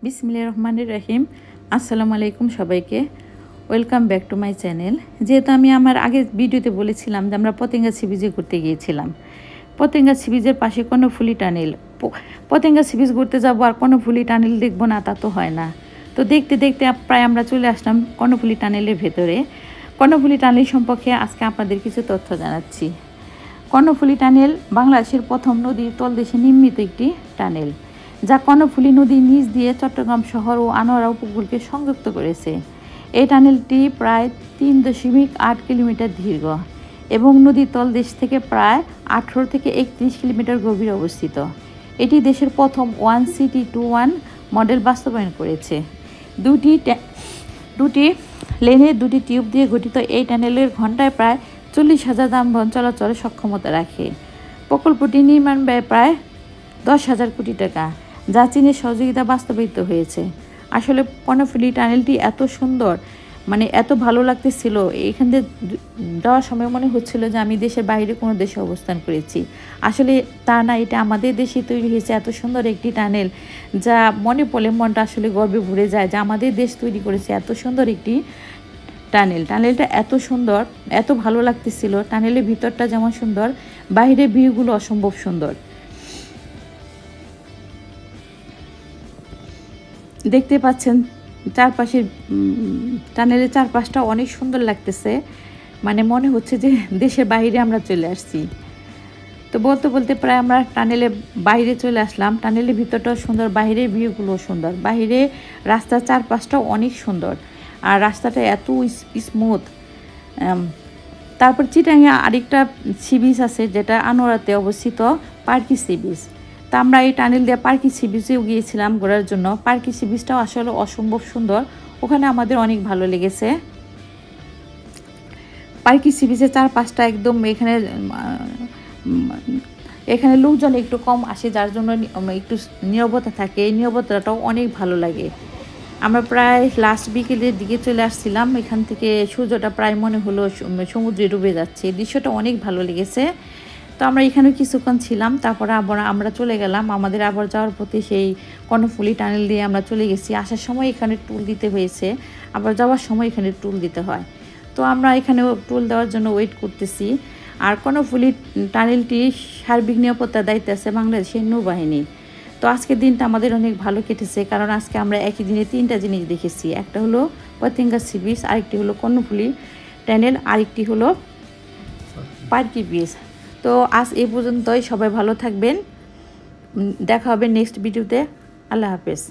বিসমিল্লাহির রহমানির রহিম। আসসালামু আলাইকুম সবাইকে, welcome back to my channel. যেহেতু আমি আমার আগের ভিডিওতে বলেছিলাম যে আমরা পতেঙ্গা সি বিচে ঘুরতে গিয়েছিলাম। পতেঙ্গা সি বিচের পাশে Karnaphuli tunnel, Patenga sea beach ঘুরতে যাবো আর কর্ণফুলী টানেল দেখবো না তা তো হয় না। তো দেখতে দেখতে প্রায় আমরা চলে আসলাম কর্ণফুলী টানেলের ভেতরে। কর্ণফুলী টানেল সম্পর্কে আজকে আপনাদের কিছু তথ্য জানাচ্ছি। কর্ণফুলী টানেল বাংলাদেশের প্রথম নদীর তলদেশে নির্মিত একটি টানেল, যা কর্ণফুলী নদীর নিচ দিয়ে চট্টগ্রাম শহর ও আনোয়ারা উপকূলকে সংযুক্ত করেছে। এই টানেলটি প্রায় 3.8 কিলোমিটার দীর্ঘ এবং নদীর তলদেশ থেকে প্রায় 18 থেকে 31 কিলোমিটার গভীরে অবস্থিত। এটি দেশের প্রথম 1 সিটি টু 1 মডেল বাস্তবায়ন করেছে। দুটি লেনের দুটি টিউব দিয়ে গঠিত এই টানেলের ঘন্টায় প্রায় 40,000 যানবাহন চলাচলের সক্ষমতা রাখে। প্রকল্পটি নির্মাণ ব্যয় প্রায় 10,000 কোটি টাকা, যা চীনের সহযোগিতা বাস্তবায়িত হয়েছে। আসলে কর্ণফুলী টানেলটি এত সুন্দর, মানে এত ভালো লাগতেছিল, এখান দিয়ে যাওয়ার সময় মনে হচ্ছিল যে আমি দেশের বাইরে কোনো দেশে অবস্থান করেছি। আসলে তা না, এটা আমাদের দেশে তৈরি হয়েছে এত সুন্দর একটি টানেল, যা মনে পড়লে মনটা আসলে গর্বে ভরে যায় যে আমাদের দেশ তৈরি করেছে এত সুন্দর একটি টানেল। টানেলটা এত সুন্দর, এত ভালো লাগতেছিল। টানেলের ভিতরটা যেমন সুন্দর, বাইরের ভিউগুলো অসম্ভব সুন্দর। দেখতে পাচ্ছেন চারপাশের টানেলের চারপাশটা অনেক সুন্দর লাগতেছে, মানে মনে হচ্ছে যে দেশের বাইরে আমরা চলে আসছি। তো বলতে বলতে প্রায় আমরা টানেলের বাইরে চলে আসলাম। টানেলের ভিতরটাও সুন্দর, বাইরের ভিউগুলো সুন্দর, বাইরে রাস্তার চারপাশটাও অনেক সুন্দর আর রাস্তাটা এত স্মুথ। তারপর চিটাঙে আরেকটা সি বিচ আছে যেটা আনোয়ারাতে অবস্থিত, পার্কি সি বিচ। তা আমরা এই টানেল দিয়ে পার্কি সি বিচেও গিয়েছিলাম ঘোরার জন্য। পার্কি সি বিচটাও আসলে অসম্ভব সুন্দর, ওখানে আমাদের অনেক ভালো লেগেছে। পার্কি সি বিচের চারপাশটা একদম, এখানে লোকজন একটু কম আসে, যার জন্য একটু নীরবতা থাকে। এই নীরবতাটাও অনেক ভালো লাগে। আমরা প্রায় লাস্ট বিকেলের দিকে চলে আসছিলাম। এখান থেকে সূর্যটা প্রায় মনে হলো সমুদ্রে ডুবে যাচ্ছে, দৃশ্যটা অনেক ভালো লেগেছে। তো আমরা এখানে কিছুক্ষণ ছিলাম, তারপরে আবার আমরা চলে গেলাম আমাদের আবার যাওয়ার পথে সেই কর্ণফুলী টানেল দিয়ে আমরা চলে গেছি। আসার সময় এখানে টুল দিতে হয়েছে, আবার যাওয়ার সময় এখানে টুল দিতে হয়। তো আমরা এখানে টুল দেওয়ার জন্য ওয়েট করতেছি। আর কর্ণফুলী টানেলটি সার্বিক নিরাপত্তার দায়িত্বে আছে বাংলাদেশের নৌবাহিনী। তো আজকের দিনটা আমাদের অনেক ভালো কেটেছে, কারণ আজকে আমরা একই দিনে 3টা জিনিস দেখেছি। একটা হলো পতেঙ্গা সি বিচ, আরেকটি হলো কর্ণফুলী টানেল, আরেকটি হলো পার্কি বিচ। তো আজ এই পর্যন্তই, সবাই ভালো থাকবেন, দেখা হবে নেক্সট ভিডিওতে। আল্লাহ হাফেজ।